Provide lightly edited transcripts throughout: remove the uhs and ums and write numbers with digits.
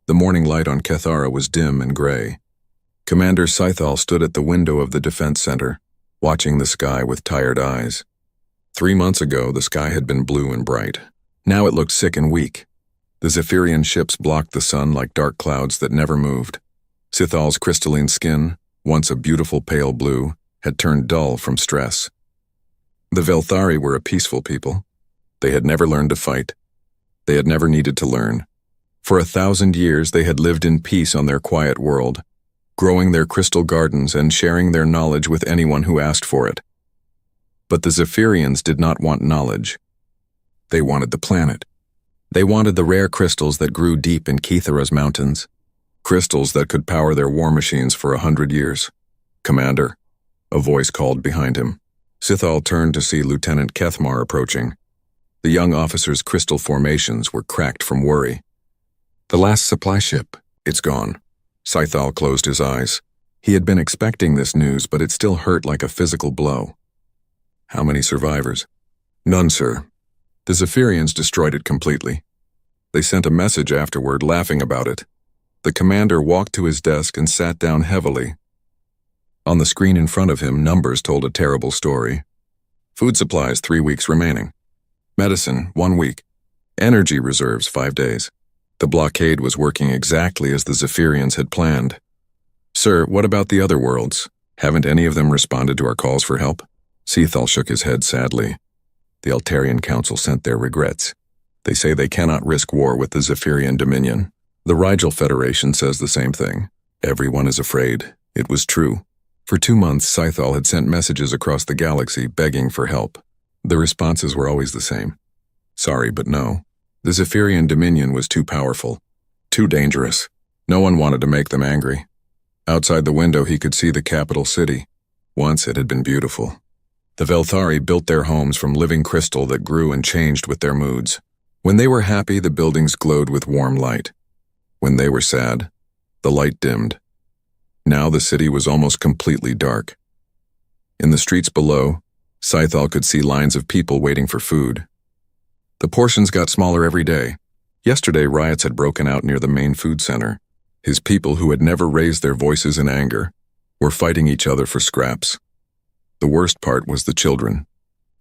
The morning light on Kethara was dim and gray. Commander Scythal stood at the window of the defense center, watching the sky with tired eyes. 3 months ago, the sky had been blue and bright. Now it looked sick and weak. The Zephyrian ships blocked the sun like dark clouds that never moved. Sithal's crystalline skin, once a beautiful pale blue, had turned dull from stress. The Velthari were a peaceful people. They had never learned to fight. They had never needed to learn. For 1,000 years they had lived in peace on their quiet world, growing their crystal gardens and sharing their knowledge with anyone who asked for it. But the Zephyrians did not want knowledge. They wanted the planet. They wanted the rare crystals that grew deep in Kethara's mountains, crystals that could power their war machines for 100 years. "Commander," a voice called behind him. Sithal turned to see Lieutenant Kethmar approaching. The young officer's crystal formations were cracked from worry. "The last supply ship, it's gone." Scythal closed his eyes. He had been expecting this news, but it still hurt like a physical blow. "How many survivors?" "None, sir. The Zephyrians destroyed it completely. They sent a message afterward laughing about it." The commander walked to his desk and sat down heavily. On the screen in front of him, numbers told a terrible story. Food supplies, 3 weeks remaining. Medicine, 1 week. Energy reserves, 5 days. The blockade was working exactly as the Zephyrians had planned. "Sir, what about the other worlds? Haven't any of them responded to our calls for help?" Sithal shook his head sadly. "The Altarian Council sent their regrets. They say they cannot risk war with the Zephyrian Dominion. The Rigel Federation says the same thing. Everyone is afraid." It was true. For 2 months, Scythal had sent messages across the galaxy begging for help. The responses were always the same. Sorry, but no. The Zephyrian Dominion was too powerful, too dangerous. No one wanted to make them angry. Outside the window, he could see the capital city. Once it had been beautiful. The Velthari built their homes from living crystal that grew and changed with their moods. When they were happy, the buildings glowed with warm light. When they were sad, the light dimmed. Now the city was almost completely dark. In the streets below, Scythal could see lines of people waiting for food. The portions got smaller every day. Yesterday, riots had broken out near the main food center. His people, who had never raised their voices in anger, were fighting each other for scraps. The worst part was the children.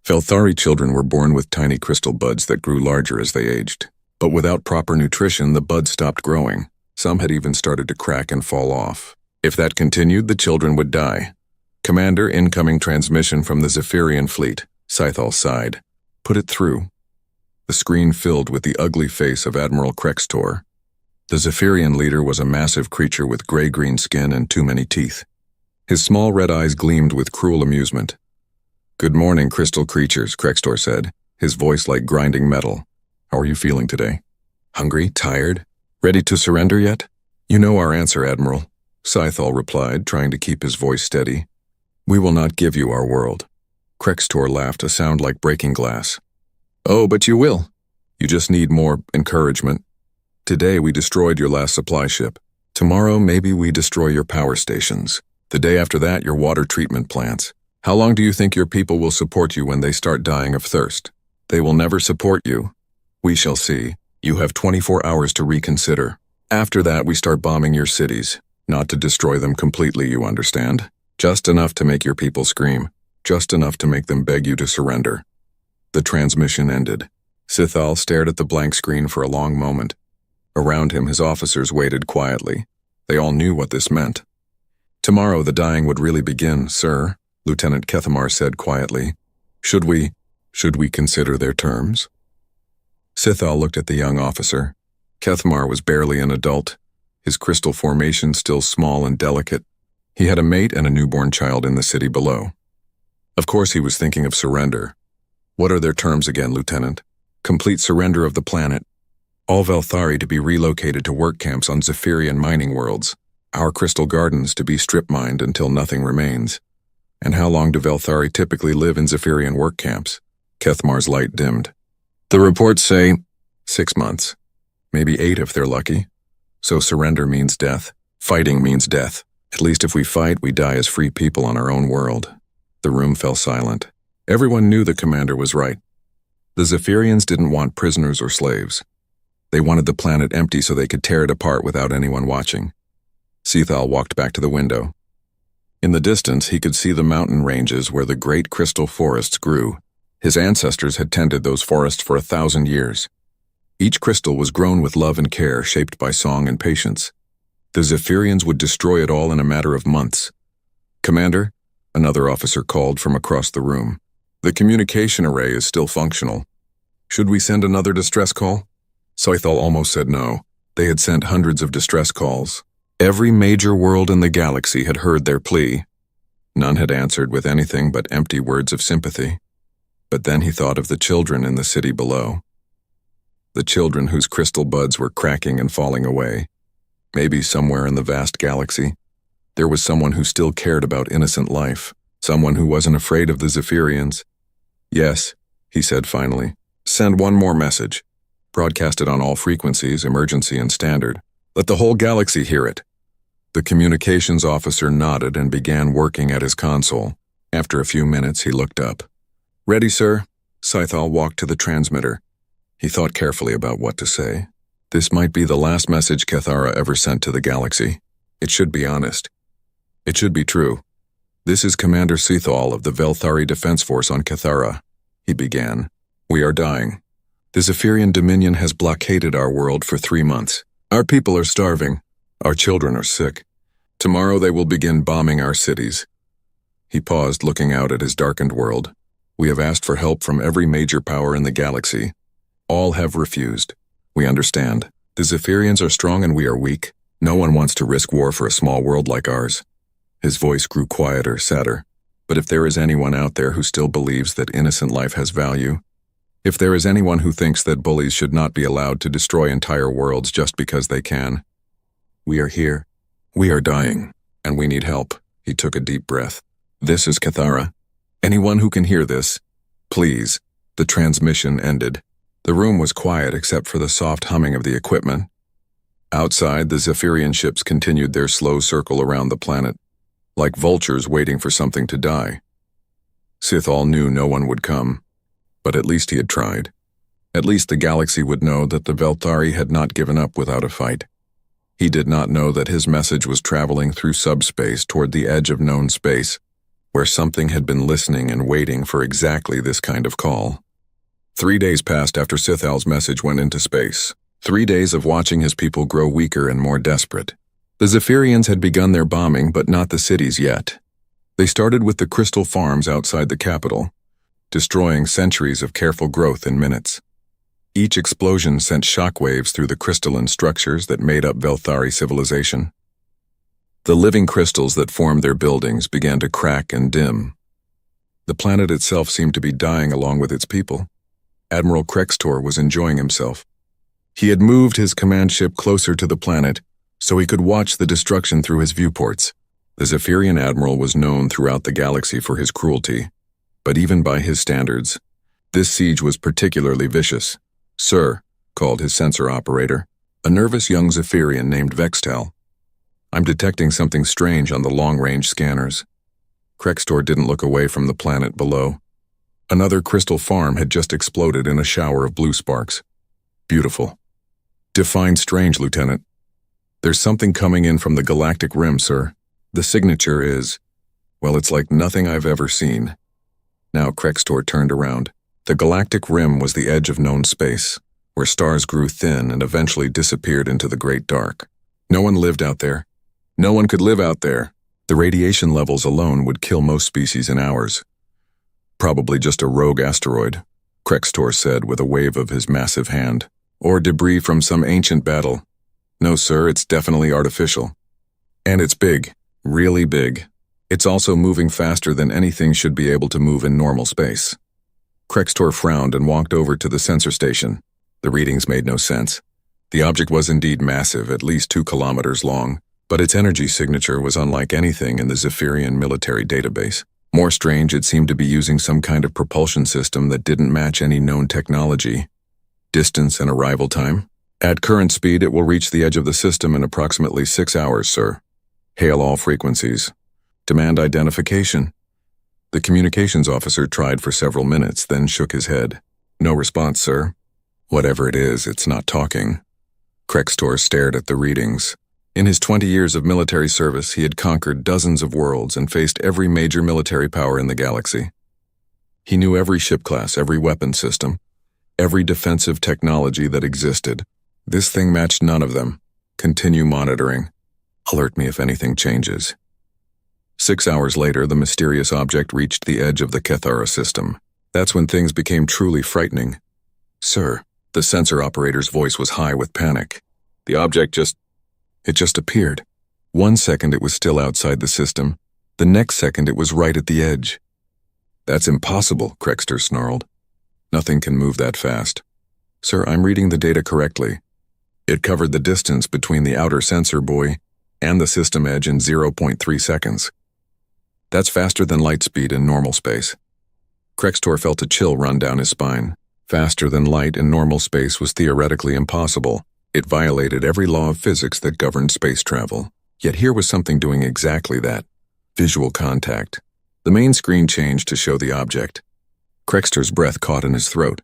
Velthari children were born with tiny crystal buds that grew larger as they aged. But without proper nutrition, the buds stopped growing. Some had even started to crack and fall off. If that continued, the children would die. "Commander, incoming transmission from the Zephyrian fleet," Scythal sighed. "Put it through." The screen filled with the ugly face of Admiral Krextor. The Zephyrian leader was a massive creature with gray-green skin and too many teeth. His small red eyes gleamed with cruel amusement. "Good morning, crystal creatures," Krextor said, his voice like grinding metal. "How are you feeling today? Hungry? Tired? Ready to surrender yet?" "You know our answer, Admiral," Scythal replied, trying to keep his voice steady. "We will not give you our world." Krextor laughed, a sound like breaking glass. "Oh, but you will. You just need more encouragement. Today we destroyed your last supply ship. Tomorrow maybe we destroy your power stations. The day after that, your water treatment plants. How long do you think your people will support you when they start dying of thirst? They will never support you. We shall see. You have 24 hours to reconsider. After that, we start bombing your cities. Not to destroy them completely, you understand? Just enough to make your people scream. Just enough to make them beg you to surrender." The transmission ended. Sithal stared at the blank screen for a long moment. Around him, his officers waited quietly. They all knew what this meant. "Tomorrow the dying would really begin, sir," Lieutenant Kethmar said quietly. Should we consider their terms?" Sithal looked at the young officer. Kethmar was barely an adult, his crystal formation still small and delicate. He had a mate and a newborn child in the city below. Of course he was thinking of surrender. "What are their terms again, Lieutenant?" "Complete surrender of the planet. All Velthari to be relocated to work camps on Zephyrian mining worlds. Our crystal gardens to be strip-mined until nothing remains." "And how long do Velthari typically live in Zephyrian work camps?" Kethmar's light dimmed. "The reports say 6 months. Maybe 8 if they're lucky. So surrender means death. Fighting means death. At least if we fight, we die as free people on our own world." The room fell silent. Everyone knew the commander was right. The Zephyrians didn't want prisoners or slaves. They wanted the planet empty so they could tear it apart without anyone watching. Sethal walked back to the window. In the distance, he could see the mountain ranges where the great crystal forests grew. His ancestors had tended those forests for 1,000 years. Each crystal was grown with love and care, shaped by song and patience. The Zephyrians would destroy it all in a matter of months. "Commander," another officer called from across the room. "The communication array is still functional. Should we send another distress call?" Scythal almost said no. They had sent hundreds of distress calls. Every major world in the galaxy had heard their plea. None had answered with anything but empty words of sympathy. But then he thought of the children in the city below. The children whose crystal buds were cracking and falling away. Maybe somewhere in the vast galaxy, there was someone who still cared about innocent life, someone who wasn't afraid of the Zephyrians. "Yes," he said finally. "Send one more message. Broadcast it on all frequencies, emergency and standard. Let the whole galaxy hear it." The communications officer nodded and began working at his console. After a few minutes, he looked up. "Ready, sir?" Scythal walked to the transmitter. He thought carefully about what to say. This might be the last message Cathara ever sent to the galaxy. It should be honest. It should be true. "This is Commander Sethal of the Velthari Defense Force on Cathara," he began. "We are dying. The Zephyrian Dominion has blockaded our world for 3 months. Our people are starving. Our children are sick. Tomorrow they will begin bombing our cities." He paused, looking out at his darkened world. "We have asked for help from every major power in the galaxy. All have refused. We understand. The Zephyrians are strong and we are weak. No one wants to risk war for a small world like ours." His voice grew quieter, sadder. "But if there is anyone out there who still believes that innocent life has value, if there is anyone who thinks that bullies should not be allowed to destroy entire worlds just because they can, we are here. We are dying, and we need help." He took a deep breath. "This is Cathara. Anyone who can hear this, please." The transmission ended. The room was quiet except for the soft humming of the equipment. Outside, the Zephyrian ships continued their slow circle around the planet, like vultures waiting for something to die. Sithal knew no one would come, but at least he had tried. At least the galaxy would know that the Velthari had not given up without a fight. He did not know that his message was traveling through subspace toward the edge of known space, where something had been listening and waiting for exactly this kind of call. 3 days passed after Sithal's message went into space. 3 days of watching his people grow weaker and more desperate. The Zephyrians had begun their bombing, but not the cities yet. They started with the crystal farms outside the capital, destroying centuries of careful growth in minutes. Each explosion sent shockwaves through the crystalline structures that made up Velthari civilization. The living crystals that formed their buildings began to crack and dim. The planet itself seemed to be dying along with its people. Admiral Krextor was enjoying himself. He had moved his command ship closer to the planet so he could watch the destruction through his viewports. The Zephyrian admiral was known throughout the galaxy for his cruelty, but even by his standards, this siege was particularly vicious. "Sir," called his sensor operator, a nervous young Zephyrian named Vextel. "I'm detecting something strange on the long-range scanners." Krextor didn't look away from the planet below. Another crystal farm had just exploded in a shower of blue sparks. "Beautiful. Define strange, Lieutenant." "There's something coming in from the galactic rim, sir. The signature is, well, it's like nothing I've ever seen." Now Krextor turned around. The galactic rim was the edge of known space, where stars grew thin and eventually disappeared into the great dark. No one lived out there. No one could live out there. The radiation levels alone would kill most species in hours. "Probably just a rogue asteroid," Krextor said with a wave of his massive hand. "Or debris from some ancient battle." "No, sir, it's definitely artificial. And it's big, really big. It's also moving faster than anything should be able to move in normal space." Krextor frowned and walked over to the sensor station. The readings made no sense. The object was indeed massive, at least 2 kilometers long, but its energy signature was unlike anything in the Zephyrian military database. More strange, it seemed to be using some kind of propulsion system that didn't match any known technology. "Distance and arrival time? At current speed, it will reach the edge of the system in approximately 6 hours, sir. Hail all frequencies. Demand identification." The communications officer tried for several minutes, then shook his head. "No response, sir." Whatever it is, it's not talking. Krextor stared at the readings. In his 20 years of military service, he had conquered dozens of worlds and faced every major military power in the galaxy. He knew every ship class, every weapon system, every defensive technology that existed. This thing matched none of them. Continue monitoring. Alert me if anything changes. 6 hours later, the mysterious object reached the edge of the Kethara system. That's when things became truly frightening. Sir, the sensor operator's voice was high with panic. The object just appeared. 1 second it was still outside the system. The next second it was right at the edge. That's impossible, Krextor snarled. Nothing can move that fast. Sir, I'm reading the data correctly. It covered the distance between the outer sensor buoy and the system edge in 0.3 seconds. That's faster than light speed in normal space. Krextor felt a chill run down his spine. Faster than light in normal space was theoretically impossible. It violated every law of physics that governed space travel. Yet here was something doing exactly that. Visual contact. The main screen changed to show the object. Krextor's breath caught in his throat.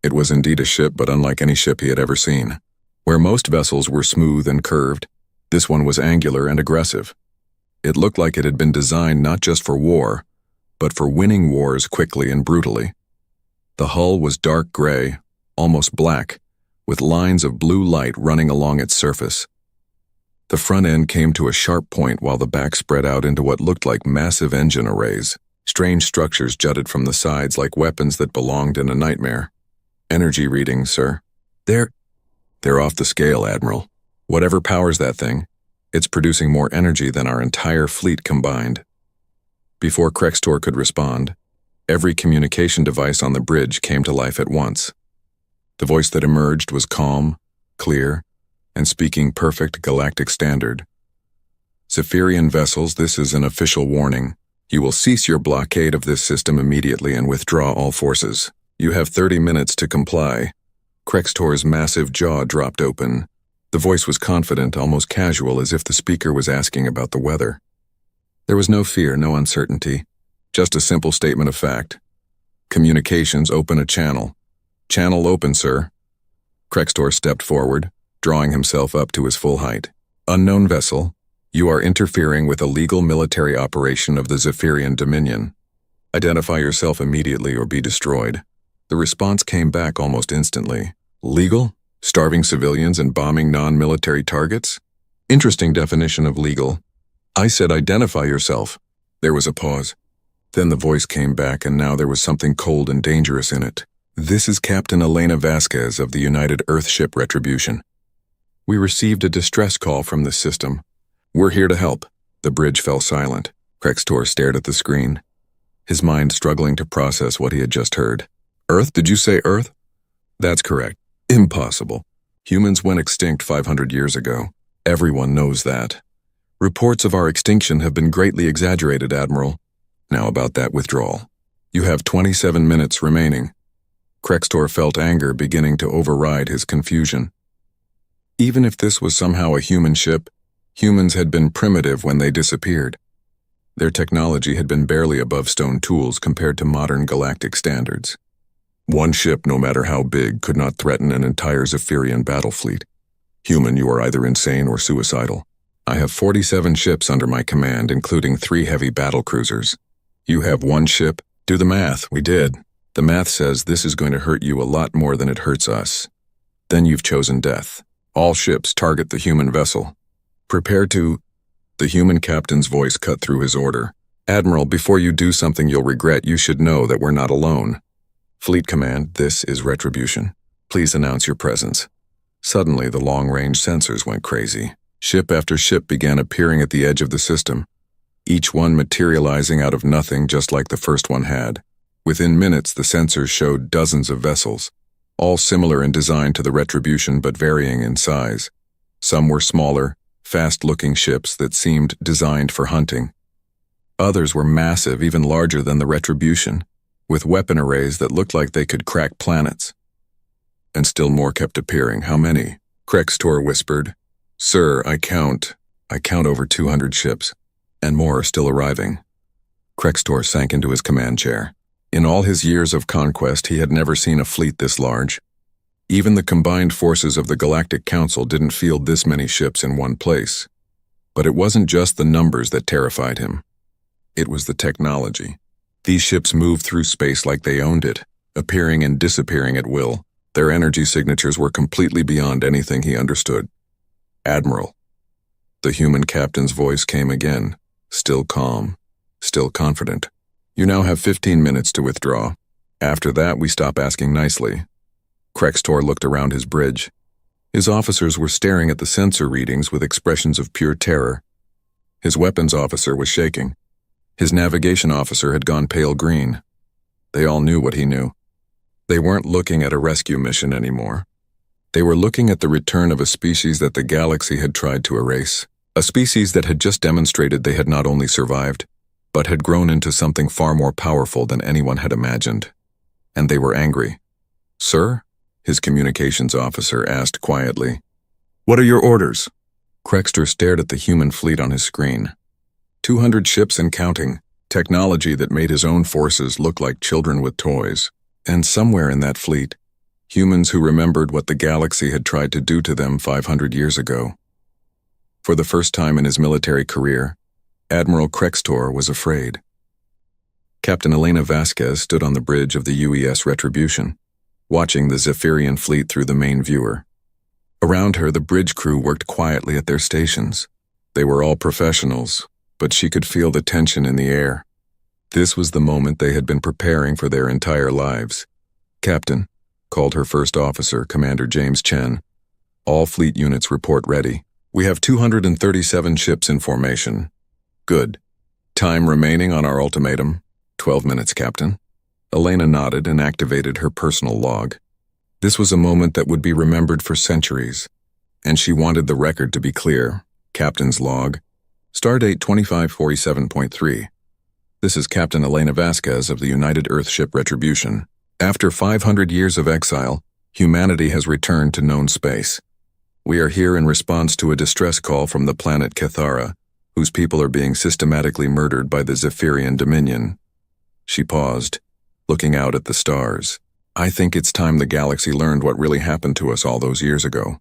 It was indeed a ship, but unlike any ship he had ever seen. Where most vessels were smooth and curved, this one was angular and aggressive. It looked like it had been designed not just for war, but for winning wars quickly and brutally. The hull was dark gray, almost black, with lines of blue light running along its surface. The front end came to a sharp point while the back spread out into what looked like massive engine arrays. Strange structures jutted from the sides like weapons that belonged in a nightmare. Energy readings, sir. They're off the scale, Admiral. Whatever powers that thing, it's producing more energy than our entire fleet combined. Before Krextor could respond, every communication device on the bridge came to life at once. The voice that emerged was calm, clear, and speaking perfect galactic standard. Zephyrian vessels, this is an official warning. You will cease your blockade of this system immediately and withdraw all forces. You have 30 minutes to comply. Krextor's massive jaw dropped open. The voice was confident, almost casual, as if the speaker was asking about the weather. There was no fear, no uncertainty, just a simple statement of fact. Communications, open a channel. Channel open, sir. Krextor stepped forward, drawing himself up to his full height. Unknown vessel, you are interfering with a legal military operation of the Zephyrian Dominion. Identify yourself immediately or be destroyed. The response came back almost instantly. Legal? Starving civilians and bombing non-military targets? Interesting definition of legal. I said identify yourself. There was a pause. Then the voice came back, and now there was something cold and dangerous in it. This is Captain Elena Vasquez of the United Earthship Retribution. We received a distress call from the system. We're here to help. The bridge fell silent. Krextor stared at the screen, his mind struggling to process what he had just heard. Earth? Did you say Earth? That's correct. Impossible. Humans went extinct 500 years ago. Everyone knows that. Reports of our extinction have been greatly exaggerated, Admiral. Now about that withdrawal. You have 27 minutes remaining. Krextor felt anger beginning to override his confusion. Even if this was somehow a human ship, humans had been primitive when they disappeared. Their technology had been barely above stone tools compared to modern galactic standards. One ship, no matter how big, could not threaten an entire Zephyrian battle fleet. Human, you are either insane or suicidal. I have 47 ships under my command, including 3 heavy battle cruisers. You have 1 ship? Do the math. We did. The math says this is going to hurt you a lot more than it hurts us. Then you've chosen death. All ships target the human vessel. Prepare to... The human captain's voice cut through his order. Admiral, before you do something you'll regret, you should know that we're not alone. Fleet Command, this is Retribution. Please announce your presence. Suddenly, the long-range sensors went crazy. Ship after ship began appearing at the edge of the system, each one materializing out of nothing just like the first one had. Within minutes, the sensors showed dozens of vessels, all similar in design to the Retribution but varying in size. Some were smaller, fast-looking ships that seemed designed for hunting. Others were massive, even larger than the Retribution, with weapon arrays that looked like they could crack planets. And still more kept appearing. How many? Krextor whispered. Sir, I count over 200 ships, and more are still arriving. Krextor sank into his command chair. In all his years of conquest, he had never seen a fleet this large. Even the combined forces of the Galactic Council didn't field this many ships in one place. But it wasn't just the numbers that terrified him. It was the technology. These ships moved through space like they owned it, appearing and disappearing at will. Their energy signatures were completely beyond anything he understood. "Admiral." The human captain's voice came again, still calm, still confident. "You now have 15 minutes to withdraw. After that, we stop asking nicely." Krextor looked around his bridge. His officers were staring at the sensor readings with expressions of pure terror. His weapons officer was shaking. His navigation officer had gone pale green. They all knew what he knew. They weren't looking at a rescue mission anymore. They were looking at the return of a species that the galaxy had tried to erase. A species that had just demonstrated they had not only survived, but had grown into something far more powerful than anyone had imagined. And they were angry. "Sir?" his communications officer asked quietly. "What are your orders?" Krextor stared at the human fleet on his screen. 200 ships and counting, technology that made his own forces look like children with toys. And somewhere in that fleet, humans who remembered what the galaxy had tried to do to them 500 years ago. For the first time in his military career, Admiral Krextor was afraid. Captain Elena Vasquez stood on the bridge of the UES Retribution, watching the Zephyrian fleet through the main viewer. Around her, the bridge crew worked quietly at their stations. They were all professionals, but she could feel the tension in the air. This was the moment they had been preparing for their entire lives. "Captain," called her first officer, Commander James Chen. "All fleet units report ready. We have 237 ships in formation." "Good. Time remaining on our ultimatum?" 12 minutes, Captain." Elena nodded and activated her personal log. This was a moment that would be remembered for centuries, and she wanted the record to be clear. Captain's log. Stardate 2547.3. This is Captain Elena Vasquez of the United Earthship Retribution. After 500 years of exile, humanity has returned to known space. We are here in response to a distress call from the planet Cathara, whose people are being systematically murdered by the Zephyrian Dominion. She paused, looking out at the stars. "I think it's time the galaxy learned what really happened to us all those years ago."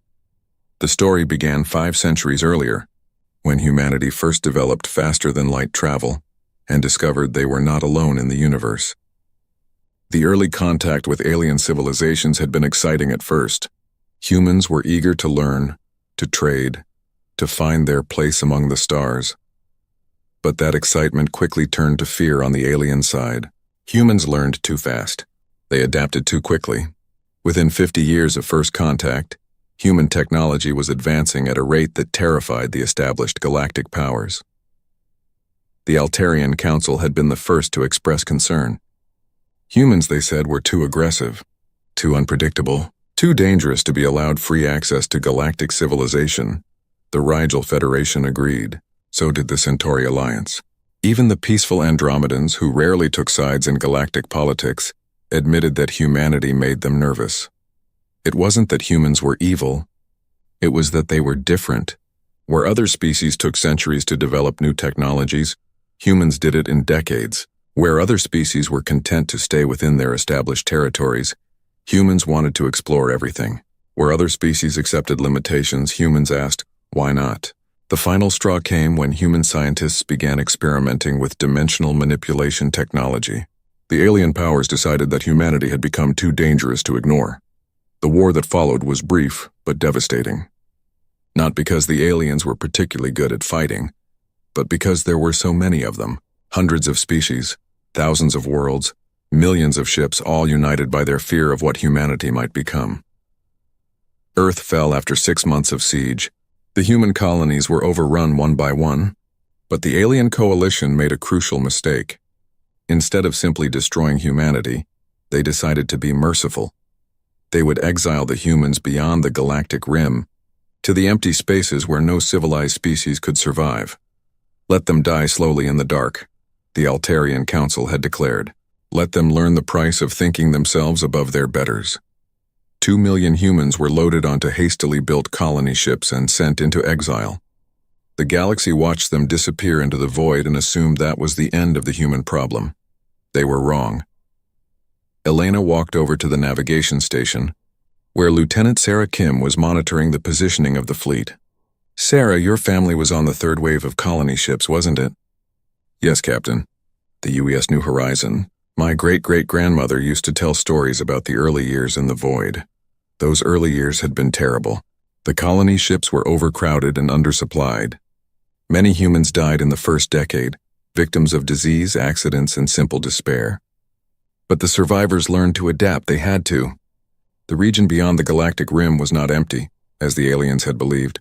The story began 5 centuries earlier, when humanity first developed faster-than-light travel and discovered they were not alone in the universe. The early contact with alien civilizations had been exciting at first. Humans were eager to learn, to trade, to find their place among the stars. But that excitement quickly turned to fear on the alien side. Humans learned too fast. They adapted too quickly. Within 50 years of first contact, human technology was advancing at a rate that terrified the established galactic powers. The Altarian Council had been the first to express concern. Humans, they said, were too aggressive, too unpredictable, too dangerous to be allowed free access to galactic civilization. The Rigel Federation agreed. So did the Centauri Alliance. Even the peaceful Andromedans, who rarely took sides in galactic politics, admitted that humanity made them nervous. It wasn't that humans were evil. It was that they were different. Where other species took centuries to develop new technologies, humans did it in decades. Where other species were content to stay within their established territories, humans wanted to explore everything. Where other species accepted limitations, humans asked, why not? The final straw came when human scientists began experimenting with dimensional manipulation technology. The alien powers decided that humanity had become too dangerous to ignore. The war that followed was brief, but devastating. Not because the aliens were particularly good at fighting, but because there were so many of them. Hundreds of species, thousands of worlds, millions of ships, all united by their fear of what humanity might become. Earth fell after 6 months of siege. The human colonies were overrun one by one, but the alien coalition made a crucial mistake. Instead of simply destroying humanity, they decided to be merciful. They would exile the humans beyond the galactic rim, to the empty spaces where no civilized species could survive. Let them die slowly in the dark, the Altarian Council had declared. Let them learn the price of thinking themselves above their betters. 2 million humans were loaded onto hastily built colony ships and sent into exile. The galaxy watched them disappear into the void and assumed that was the end of the human problem. They were wrong. Elena walked over to the navigation station, where Lieutenant Sarah Kim was monitoring the positioning of the fleet. "Sarah, your family was on the third wave of colony ships, wasn't it?" "Yes, Captain. The UES New Horizon. My great-great-grandmother used to tell stories about the early years in the void. Those early years had been terrible. The colony ships were overcrowded and undersupplied. Many humans died in the first decade, victims of disease, accidents, and simple despair. But the survivors learned to adapt. They had to. The region beyond the galactic rim was not empty, as the aliens had believed.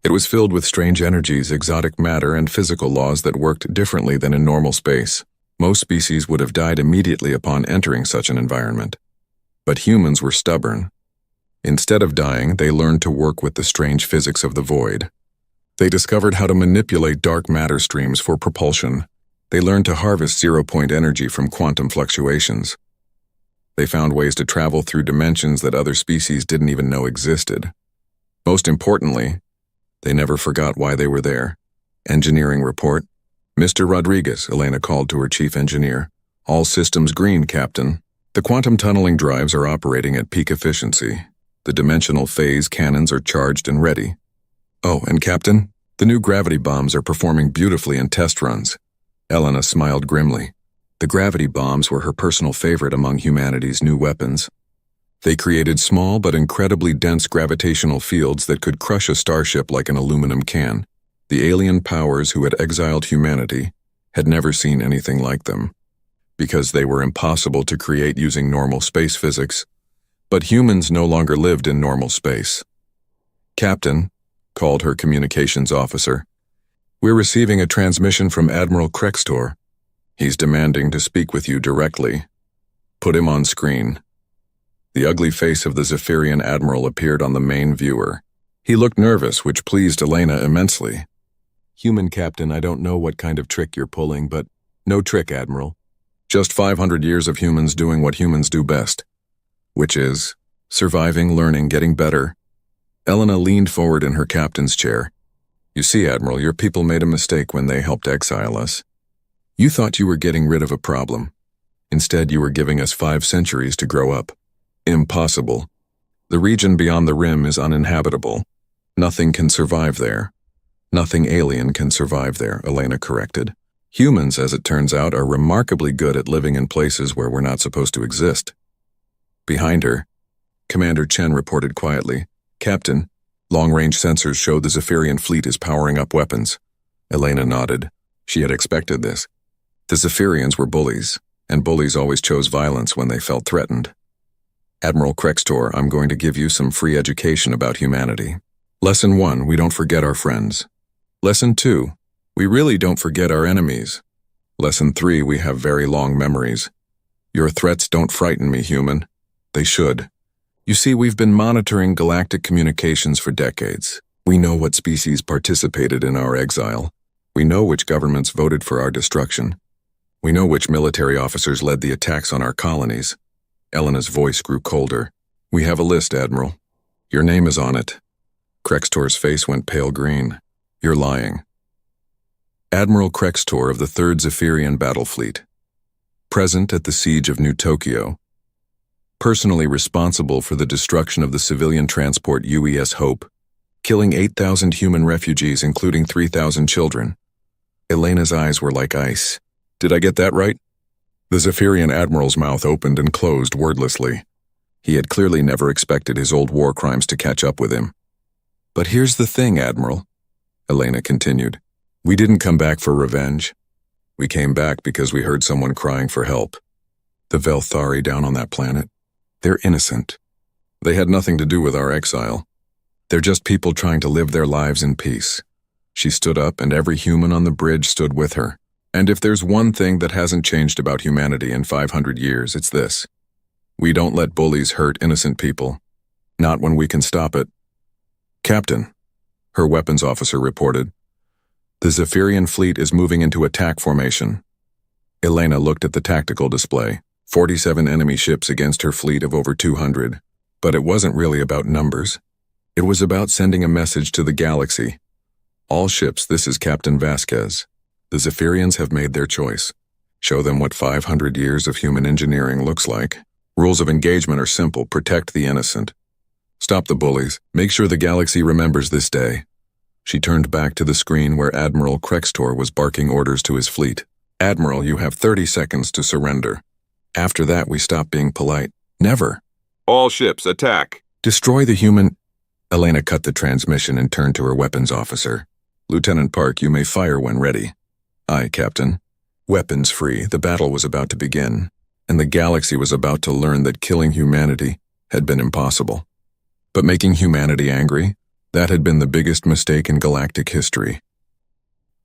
It was filled with strange energies, exotic matter, and physical laws that worked differently than in normal space. Most species would have died immediately upon entering such an environment. But humans were stubborn. Instead of dying, they learned to work with the strange physics of the void. They discovered how to manipulate dark matter streams for propulsion. They learned to harvest zero-point energy from quantum fluctuations. They found ways to travel through dimensions that other species didn't even know existed. Most importantly, they never forgot why they were there. "Engineering report." "Mr. Rodriguez," Elena called to her chief engineer. "All systems green, Captain. The quantum tunneling drives are operating at peak efficiency. The dimensional phase cannons are charged and ready. Oh, and Captain, the new gravity bombs are performing beautifully in test runs." Elena smiled grimly. The gravity bombs were her personal favorite among humanity's new weapons. They created small but incredibly dense gravitational fields that could crush a starship like an aluminum can. The alien powers who had exiled humanity had never seen anything like them, because they were impossible to create using normal space physics. But humans no longer lived in normal space. "Captain," called her communications officer, "we're receiving a transmission from Admiral Krextor. He's demanding to speak with you directly. Put him on screen." The ugly face of the Zephyrian admiral appeared on the main viewer. He looked nervous, which pleased Elena immensely. "Human Captain, I don't know what kind of trick you're pulling, but no trick, Admiral. Just 500 years of humans doing what humans do best, which is surviving, learning, getting better." Elena leaned forward in her captain's chair. "You see, Admiral, your people made a mistake when they helped exile us. You thought you were getting rid of a problem. Instead, you were giving us 5 centuries to grow up. Impossible. The region beyond the rim is uninhabitable. Nothing can survive there. Nothing alien can survive there," Elena corrected. "Humans, as it turns out, are remarkably good at living in places where we're not supposed to exist." Behind her, Commander Chen reported quietly, "Captain, long-range sensors show the Zephyrian fleet is powering up weapons." Elena nodded. She had expected this. The Zephyrians were bullies, and bullies always chose violence when they felt threatened. "Admiral Krextor, I'm going to give you some free education about humanity. Lesson 1, we don't forget our friends. Lesson 2, we really don't forget our enemies. Lesson 3, we have very long memories. Your threats don't frighten me, human. They should. You see, we've been monitoring galactic communications for decades. We know what species participated in our exile. We know which governments voted for our destruction. We know which military officers led the attacks on our colonies." Elena's voice grew colder. "We have a list, Admiral. Your name is on it." Krextor's face went pale green. "You're lying." Admiral Krextor of the 3rd Zephyrian Battle Fleet. Present at the siege of New Tokyo. Personally responsible for the destruction of the civilian transport UES Hope, killing 8,000 human refugees, including 3,000 children. Elena's eyes were like ice. "Did I get that right?" The Zephyrian admiral's mouth opened and closed wordlessly. He had clearly never expected his old war crimes to catch up with him. "But here's the thing, Admiral," Elena continued. "We didn't come back for revenge. We came back because we heard someone crying for help. The Velthari down on that planet, they're innocent. They had nothing to do with our exile. They're just people trying to live their lives in peace." She stood up, and every human on the bridge stood with her. "And if there's one thing that hasn't changed about humanity in 500 years, it's this. We don't let bullies hurt innocent people. Not when we can stop it." "Captain," her weapons officer reported, "the Zephyrian fleet is moving into attack formation." Elena looked at the tactical display. 47 enemy ships against her fleet of over 200. But it wasn't really about numbers. It was about sending a message to the galaxy. "All ships, this is Captain Vasquez. The Zephyrians have made their choice. Show them what 500 years of human engineering looks like. Rules of engagement are simple. Protect the innocent. Stop the bullies. Make sure the galaxy remembers this day. She turned back to the screen where Admiral Krextor was barking orders to his fleet. Admiral, you have 30 seconds to surrender. After that, we stop being polite. Never. All ships, attack. Destroy the human... Elena cut the transmission and turned to her weapons officer. Lieutenant Park, you may fire when ready. Aye, Captain. Weapons free, the battle was about to begin, and the galaxy was about to learn that killing humanity had been impossible. But making humanity angry, that had been the biggest mistake in galactic history.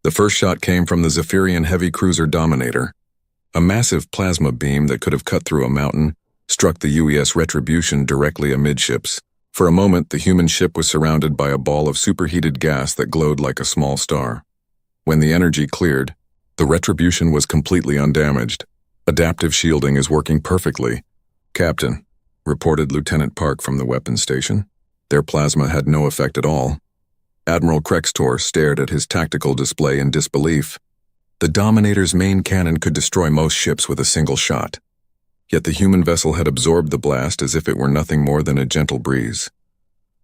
The first shot came from the Zephyrian heavy cruiser Dominator. A massive plasma beam that could have cut through a mountain struck the UES Retribution directly amidships. For a moment, the human ship was surrounded by a ball of superheated gas that glowed like a small star. When the energy cleared, the Retribution was completely undamaged. Adaptive shielding is working perfectly. Captain, reported Lieutenant Park from the weapons station. Their plasma had no effect at all. Admiral Krextor stared at his tactical display in disbelief. The Dominator's main cannon could destroy most ships with a single shot. Yet the human vessel had absorbed the blast as if it were nothing more than a gentle breeze.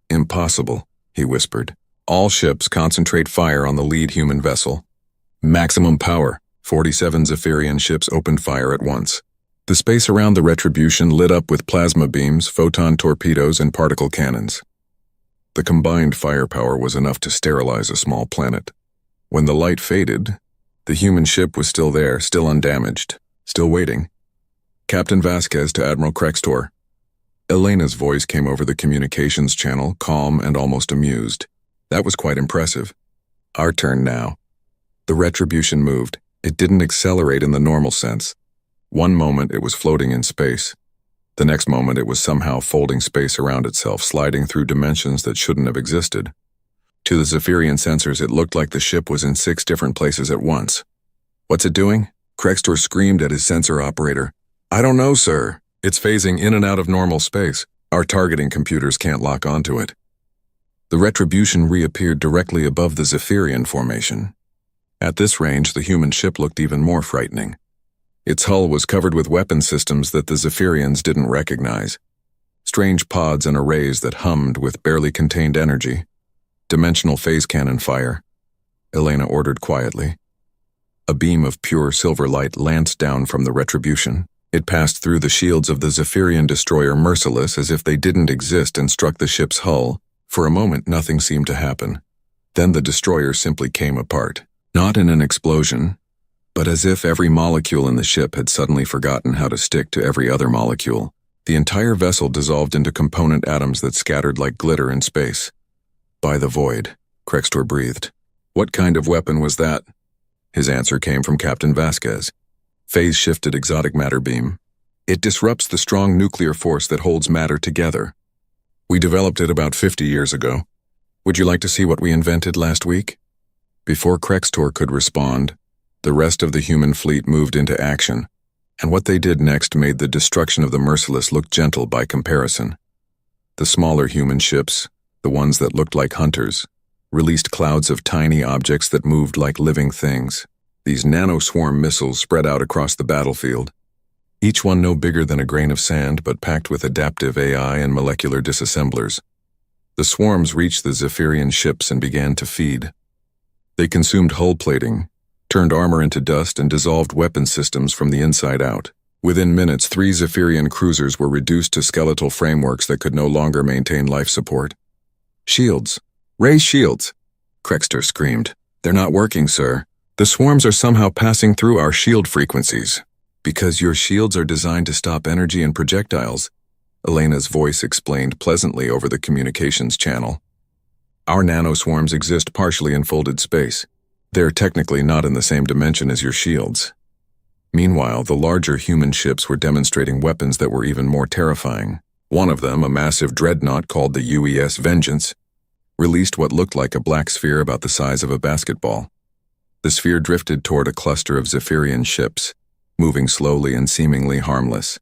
Impossible, he whispered. All ships concentrate fire on the lead human vessel. Maximum power. 47 Zephyrian ships opened fire at once. The space around the Retribution lit up with plasma beams, photon torpedoes, and particle cannons. The combined firepower was enough to sterilize a small planet. When the light faded, the human ship was still there, still undamaged, still waiting. Captain Vasquez to Admiral Krextor. Elena's voice came over the communications channel, calm and almost amused. That was quite impressive. Our turn now. The Retribution moved. It didn't accelerate in the normal sense. One moment it was floating in space. The next moment it was somehow folding space around itself, sliding through dimensions that shouldn't have existed. To the Zephyrian sensors, it looked like the ship was in 6 different places at once. What's it doing? Krextor screamed at his sensor operator. I don't know, sir. It's phasing in and out of normal space. Our targeting computers can't lock onto it. The Retribution reappeared directly above the Zephyrian formation. At this range, the human ship looked even more frightening. Its hull was covered with weapon systems that the Zephyrians didn't recognize. Strange pods and arrays that hummed with barely contained energy. Dimensional phase cannon fire. Elena ordered quietly. A beam of pure silver light lanced down from the Retribution. It passed through the shields of the Zephyrian destroyer Merciless as if they didn't exist and struck the ship's hull. For a moment, nothing seemed to happen. Then the destroyer simply came apart. Not in an explosion, but as if every molecule in the ship had suddenly forgotten how to stick to every other molecule. The entire vessel dissolved into component atoms that scattered like glitter in space. By the void, Krextor breathed. What kind of weapon was that? His answer came from Captain Vasquez. Phase-shifted exotic matter beam. It disrupts the strong nuclear force that holds matter together. We developed it about 50 years ago. Would you like to see what we invented last week? Before Krextor could respond, the rest of the human fleet moved into action, and what they did next made the destruction of the Merciless look gentle by comparison. The smaller human ships, the ones that looked like hunters, released clouds of tiny objects that moved like living things. These nano-swarm missiles spread out across the battlefield, each one no bigger than a grain of sand but packed with adaptive AI and molecular disassemblers. The swarms reached the Zephyrian ships and began to feed. They consumed hull plating, turned armor into dust, and dissolved weapon systems from the inside out. Within minutes, 3 Zephyrian cruisers were reduced to skeletal frameworks that could no longer maintain life support. Shields. Raise shields! Krextor screamed. They're not working, sir. The swarms are somehow passing through our shield frequencies. Because your shields are designed to stop energy and projectiles, Elena's voice explained pleasantly over the communications channel. Our nanoswarms exist partially in folded space. They're technically not in the same dimension as your shields. Meanwhile, the larger human ships were demonstrating weapons that were even more terrifying. One of them, a massive dreadnought called the UES Vengeance, released what looked like a black sphere about the size of a basketball. The sphere drifted toward a cluster of Zephyrian ships, moving slowly and seemingly harmless.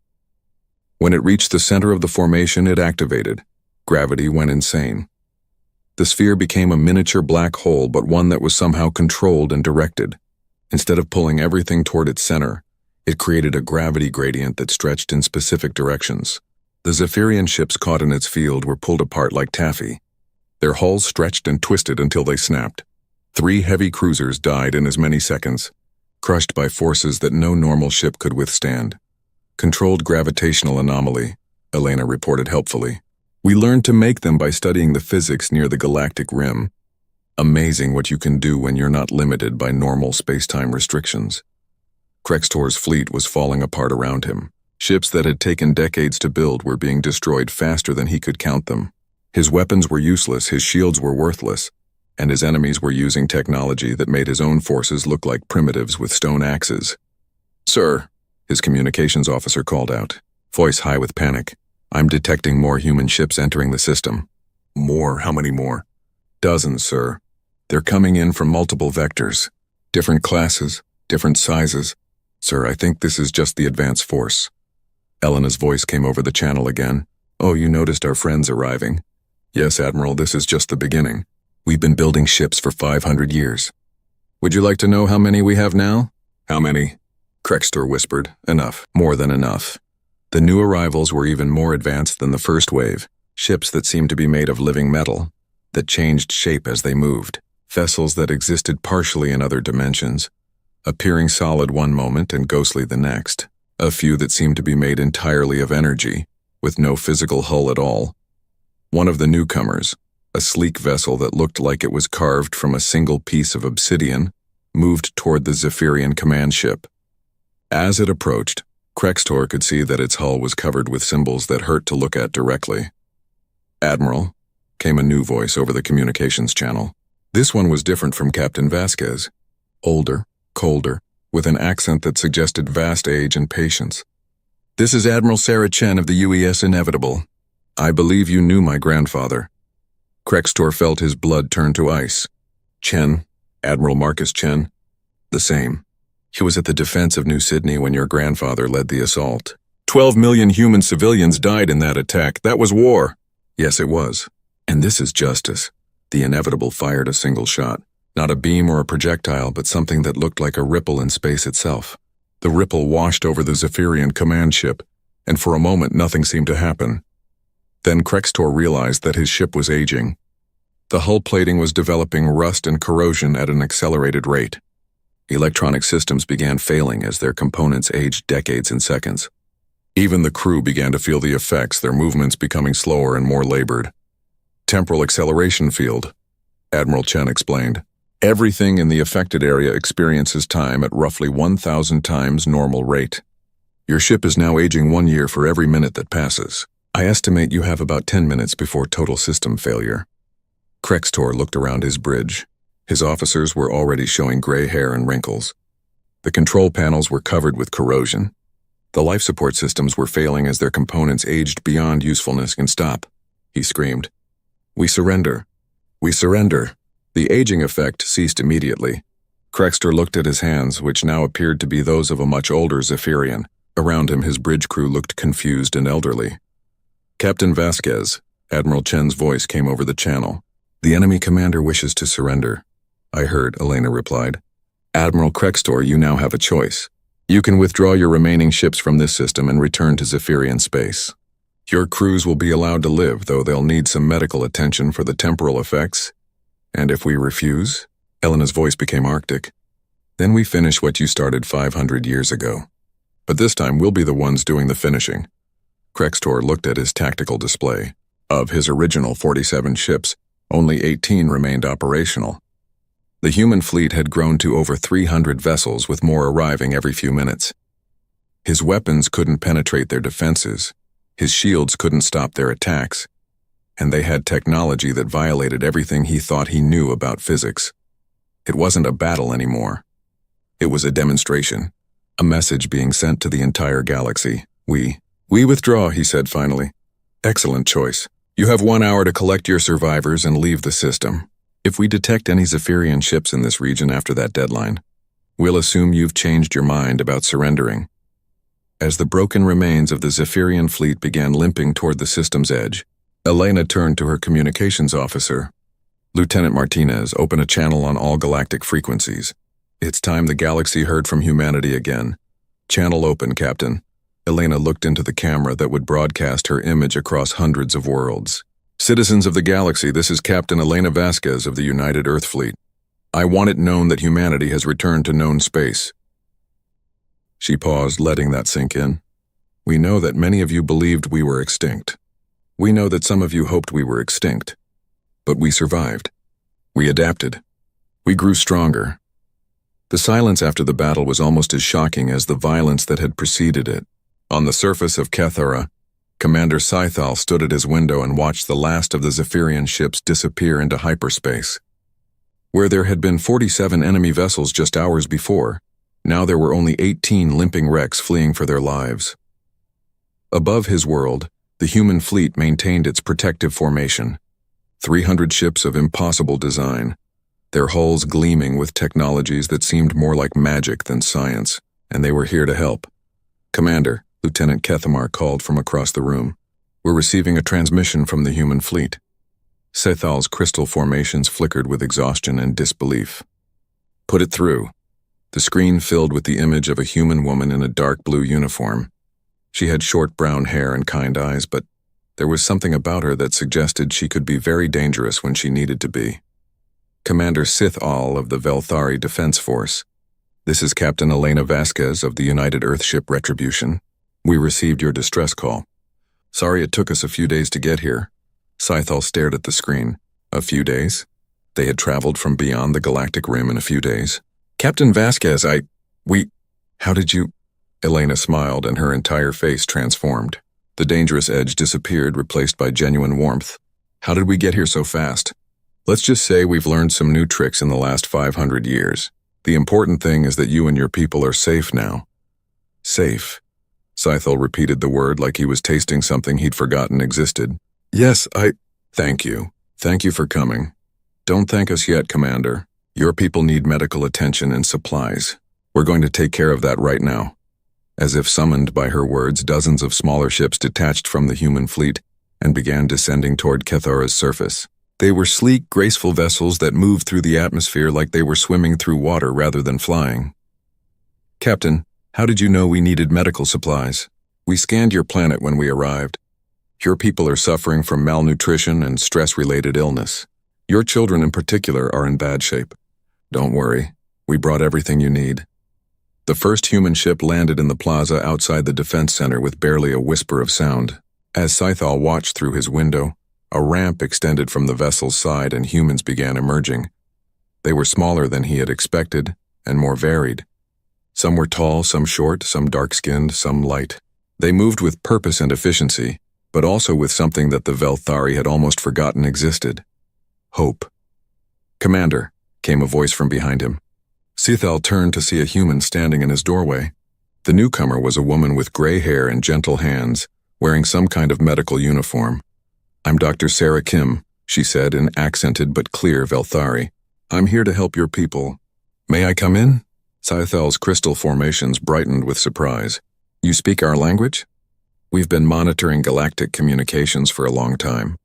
When it reached the center of the formation, it activated. Gravity went insane. The sphere became a miniature black hole, but one that was somehow controlled and directed. Instead of pulling everything toward its center, it created a gravity gradient that stretched in specific directions. The Zephyrian ships caught in its field were pulled apart like taffy. Their hulls stretched and twisted until they snapped. 3 heavy cruisers died in as many seconds, crushed by forces that no normal ship could withstand. Controlled gravitational anomaly, Elena reported helpfully. We learned to make them by studying the physics near the galactic rim. Amazing what you can do when you're not limited by normal space-time restrictions. Krextor's fleet was falling apart around him. Ships that had taken decades to build were being destroyed faster than he could count them. His weapons were useless, his shields were worthless, and his enemies were using technology that made his own forces look like primitives with stone axes. "Sir," his communications officer called out, voice high with panic. "I'm detecting more human ships entering the system." "More? How many more?" "Dozens, sir. They're coming in from multiple vectors. Different classes, different sizes. Sir, I think this is just the advance force." Elena's voice came over the channel again. "Oh, you noticed our friends arriving?" "Yes, Admiral, this is just the beginning. We've been building ships for 500 years. Would you like to know how many we have now?" "How many?" Krextor whispered. "Enough. More than enough." The new arrivals were even more advanced than the first wave. Ships that seemed to be made of living metal, that changed shape as they moved. Vessels that existed partially in other dimensions, appearing solid one moment and ghostly the next. A few that seemed to be made entirely of energy, with no physical hull at all. One of the newcomers, a sleek vessel that looked like it was carved from a single piece of obsidian, moved toward the Zephyrian command ship. As it approached, Krextor could see that its hull was covered with symbols that hurt to look at directly. "Admiral," came a new voice over the communications channel. This one was different from Captain Vasquez. Older, colder, with an accent that suggested vast age and patience. "This is Admiral Sarah Chen of the UES Inevitable. I believe you knew my grandfather." Krextor felt his blood turn to ice. "Chen, Admiral Marcus Chen?" "The same. He was at the defense of New Sydney when your grandfather led the assault. 12 million human civilians died in that attack. That was war." "Yes, it was. And this is justice." The Inevitable fired a single shot. Not a beam or a projectile, but something that looked like a ripple in space itself. The ripple washed over the Zephyrian command ship, and for a moment nothing seemed to happen. Then Krextor realized that his ship was aging. The hull plating was developing rust and corrosion at an accelerated rate. Electronic systems began failing as their components aged decades in seconds. Even the crew began to feel the effects, their movements becoming slower and more labored. "Temporal acceleration field," Admiral Chen explained. "Everything in the affected area experiences time at roughly 1,000 times normal rate. Your ship is now aging 1 year for every minute that passes. I estimate you have about 10 minutes before total system failure." Krextor looked around his bridge. His officers were already showing gray hair and wrinkles. The control panels were covered with corrosion. The life support systems were failing as their components aged beyond usefulness. "And stop," he screamed. "We surrender. We surrender." The aging effect ceased immediately. Krextor looked at his hands, which now appeared to be those of a much older Zephyrian. Around him, his bridge crew looked confused and elderly. "Captain Vasquez," Admiral Chen's voice came over the channel. "The enemy commander wishes to surrender." "I heard," Elena replied. "Admiral Krextor, you now have a choice. You can withdraw your remaining ships from this system and return to Zephyrian space. Your crews will be allowed to live, though they'll need some medical attention for the temporal effects. And if we refuse," Elena's voice became arctic, "then we finish what you started 500 years ago. But this time we'll be the ones doing the finishing." Krextor looked at his tactical display. Of his original 47 ships, only 18 remained operational. The human fleet had grown to over 300 vessels, with more arriving every few minutes. His weapons couldn't penetrate their defenses. His shields couldn't stop their attacks. And they had technology that violated everything he thought he knew about physics. It wasn't a battle anymore. It was a demonstration, a message being sent to the entire galaxy. We withdraw," he said finally. "Excellent choice. You have 1 hour to collect your survivors and leave the system. If we detect any Zephyrian ships in this region after that deadline, we'll assume you've changed your mind about surrendering." As the broken remains of the Zephyrian fleet began limping toward the system's edge, Elena turned to her communications officer. "Lieutenant Martinez, open a channel on all galactic frequencies. It's time the galaxy heard from humanity again." "Channel open, Captain." Elena looked into the camera that would broadcast her image across hundreds of worlds. Citizens of the galaxy, this is Captain Elena Vasquez of the United Earth Fleet. I want it known that humanity has returned to known space. She paused, letting that sink in. We know that many of you believed we were extinct. We know that some of you hoped we were extinct. But we survived. We adapted. We grew stronger. The silence after the battle was almost as shocking as the violence that had preceded it. On the surface of Kethara, Commander Scythal stood at his window and watched the last of the Zephyrian ships disappear into hyperspace. Where there had been 47 enemy vessels just hours before, now there were only 18 limping wrecks fleeing for their lives. Above his world, the human fleet maintained its protective formation. 300 ships of impossible design, their hulls gleaming with technologies that seemed more like magic than science, and they were here to help. Commander, Lieutenant Kethamar called from across the room. We're receiving a transmission from the human fleet. Sethal's crystal formations flickered with exhaustion and disbelief. Put it through. The screen filled with the image of a human woman in a dark blue uniform. She had short brown hair and kind eyes, but there was something about her that suggested she could be very dangerous when she needed to be. Commander Sith-Al of the Velthari Defense Force. This is Captain Elena Vasquez of the United Earth Ship Retribution. We received your distress call. Sorry it took us a few days to get here. Scythal stared at the screen. A few days? They had traveled from beyond the galactic rim in a few days. Captain Vasquez, how did you? Elena smiled and her entire face transformed. The dangerous edge disappeared, replaced by genuine warmth. How did we get here so fast? Let's just say we've learned some new tricks in the last 500 years. The important thing is that you and your people are safe now. Safe. Scythal repeated the word like he was tasting something he'd forgotten existed. Yes, Thank you. Thank you for coming. Don't thank us yet, Commander. Your people need medical attention and supplies. We're going to take care of that right now. As if summoned by her words, dozens of smaller ships detached from the human fleet and began descending toward Kethara's surface. They were sleek, graceful vessels that moved through the atmosphere like they were swimming through water rather than flying. Captain, how did you know we needed medical supplies? We scanned your planet when we arrived. Your people are suffering from malnutrition and stress-related illness. Your children in particular are in bad shape. Don't worry, we brought everything you need. The first human ship landed in the plaza outside the defense center with barely a whisper of sound. As Scythal watched through his window, a ramp extended from the vessel's side and humans began emerging. They were smaller than he had expected and more varied. Some were tall, some short, some dark-skinned, some light. They moved with purpose and efficiency, but also with something that the Velthari had almost forgotten existed. Hope. Commander, came a voice from behind him. Scythal turned to see a human standing in his doorway. The newcomer was a woman with gray hair and gentle hands, wearing some kind of medical uniform. I'm Dr. Sarah Kim, she said in accented but clear Velthari. I'm here to help your people. May I come in? Scythal's crystal formations brightened with surprise. You speak our language? We've been monitoring galactic communications for a long time.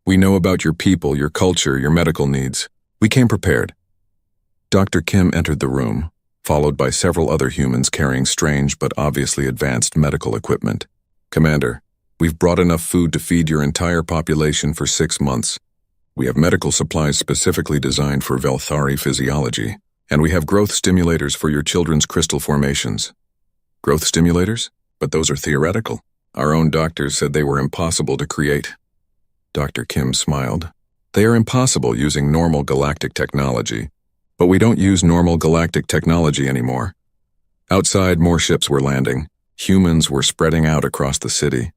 We know about your people, your culture, your medical needs. We came prepared. Dr. Kim entered the room, followed by several other humans carrying strange but obviously advanced medical equipment. Commander, we've brought enough food to feed your entire population for 6 months. We have medical supplies specifically designed for Velthari physiology, and we have growth stimulators for your children's crystal formations. Growth stimulators? But those are theoretical. Our own doctors said they were impossible to create. Dr. Kim smiled. They are impossible using normal galactic technology, but we don't use normal galactic technology anymore. Outside, more ships were landing. Humans were spreading out across the city,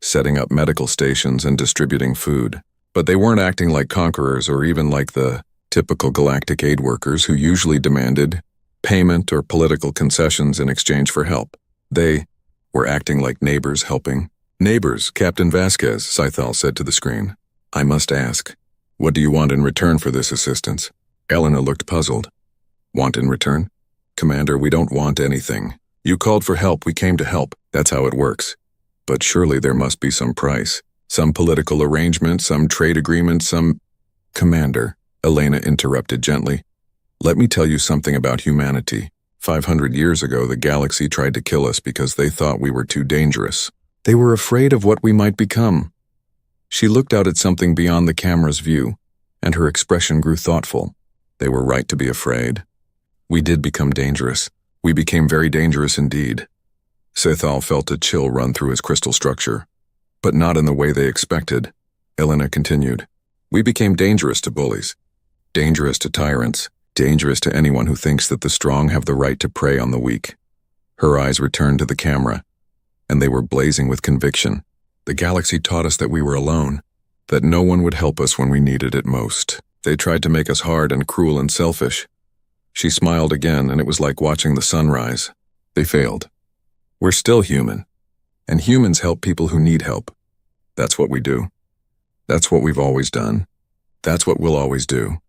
setting up medical stations and distributing food. But they weren't acting like conquerors or even like the typical galactic aid workers who usually demanded payment or political concessions in exchange for help. They were acting like neighbors helping. Neighbors, Captain Vasquez, Scythal said to the screen. I must ask, what do you want in return for this assistance? Elena looked puzzled. Want in return? Commander, we don't want anything. You called for help, we came to help. That's how it works. But surely there must be some price. Some political arrangement, some trade agreement, some... Commander, Elena interrupted gently. Let me tell you something about humanity. 500 years ago, the galaxy tried to kill us because they thought we were too dangerous. They were afraid of what we might become. She looked out at something beyond the camera's view, and her expression grew thoughtful. They were right to be afraid. We did become dangerous. We became very dangerous indeed. Sethal felt a chill run through his crystal structure, but not in the way they expected. Elena continued. We became dangerous to bullies, dangerous to tyrants, dangerous to anyone who thinks that the strong have the right to prey on the weak. Her eyes returned to the camera, and they were blazing with conviction. The galaxy taught us that we were alone, that no one would help us when we needed it most. They tried to make us hard and cruel and selfish. She smiled again, and it was like watching the sun rise. They failed. We're still human, and humans help people who need help. That's what we do. That's what we've always done. That's what we'll always do.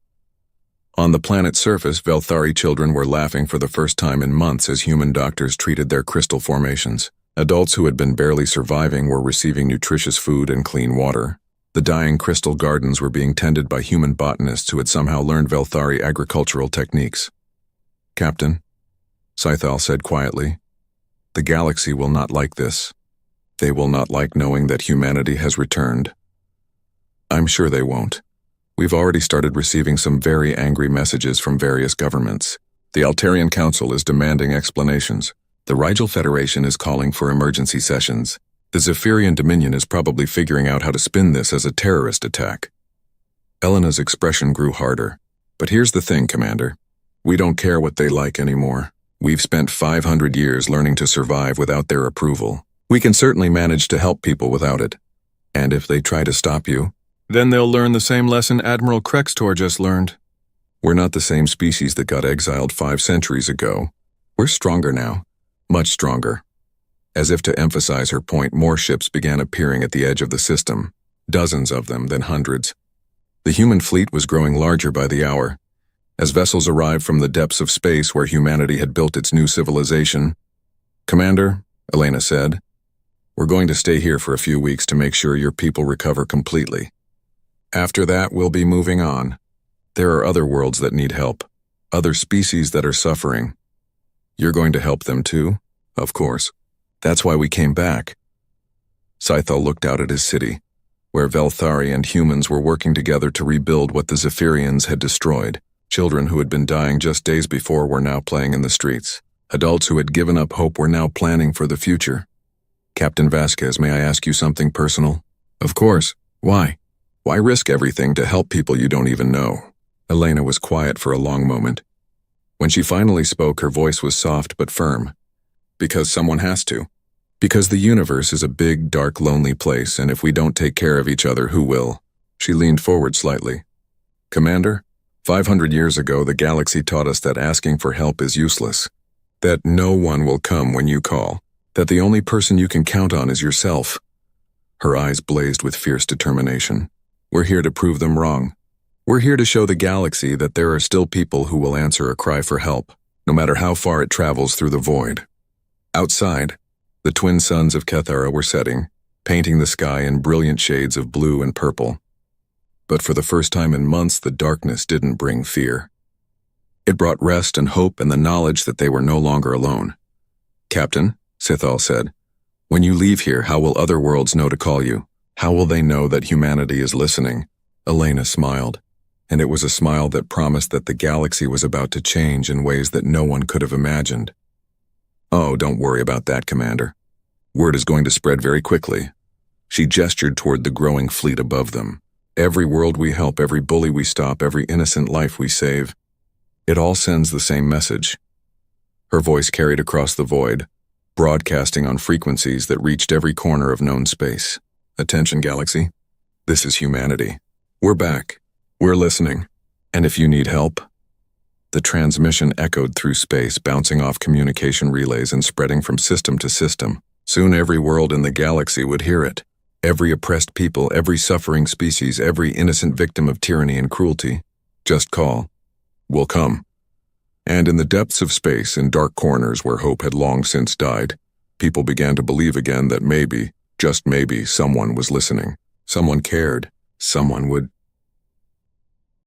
On the planet's surface, Velthari children were laughing for the first time in months as human doctors treated their crystal formations. Adults who had been barely surviving were receiving nutritious food and clean water. The dying crystal gardens were being tended by human botanists who had somehow learned Velthari agricultural techniques. Captain, Scythal said quietly, the galaxy will not like this. They will not like knowing that humanity has returned. I'm sure they won't. We've already started receiving some very angry messages from various governments. The Altarian Council is demanding explanations. The Rigel Federation is calling for emergency sessions. The Zephyrian Dominion is probably figuring out how to spin this as a terrorist attack. Elena's expression grew harder. But here's the thing, Commander. We don't care what they like anymore. We've spent 500 years learning to survive without their approval. We can certainly manage to help people without it. And if they try to stop you, then they'll learn the same lesson Admiral Krextor just learned. We're not the same species that got exiled 5 centuries ago. We're stronger now. Much stronger. As if to emphasize her point, more ships began appearing at the edge of the system. Dozens of them, then hundreds. The human fleet was growing larger by the hour. As vessels arrived from the depths of space where humanity had built its new civilization. Commander, Elena said, we're going to stay here for a few weeks to make sure your people recover completely. After that, we'll be moving on. There are other worlds that need help, other species that are suffering. You're going to help them too? Of course. That's why we came back. Scythal looked out at his city, where Velthari and humans were working together to rebuild what the Zephyrians had destroyed. Children who had been dying just days before were now playing in the streets. Adults who had given up hope were now planning for the future. Captain Vasquez, may I ask you something personal? Of course. Why? Why risk everything to help people you don't even know? Elena was quiet for a long moment. When she finally spoke, her voice was soft but firm. Because someone has to. Because the universe is a big, dark, lonely place, and if we don't take care of each other, who will? She leaned forward slightly. Commander, 500 years ago, the galaxy taught us that asking for help is useless. That no one will come when you call. That the only person you can count on is yourself. Her eyes blazed with fierce determination. We're here to prove them wrong. We're here to show the galaxy that there are still people who will answer a cry for help, no matter how far it travels through the void. Outside, the twin suns of Kethara were setting, painting the sky in brilliant shades of blue and purple. But for the first time in months, the darkness didn't bring fear. It brought rest and hope and the knowledge that they were no longer alone. Captain, Scythal said, when you leave here, how will other worlds know to call you? How will they know that humanity is listening? Elena smiled, and it was a smile that promised that the galaxy was about to change in ways that no one could have imagined. Oh, don't worry about that, Commander. Word is going to spread very quickly. She gestured toward the growing fleet above them. Every world we help, every bully we stop, every innocent life we save. It all sends the same message. Her voice carried across the void, broadcasting on frequencies that reached every corner of known space. Attention, galaxy. This is humanity. We're back. We're listening. And if you need help... The transmission echoed through space, bouncing off communication relays and spreading from system to system. Soon every world in the galaxy would hear it. Every oppressed people, every suffering species, every innocent victim of tyranny and cruelty. Just call. We'll come. And in the depths of space, in dark corners where hope had long since died, people began to believe again that maybe, just maybe, someone was listening. Someone cared. Someone would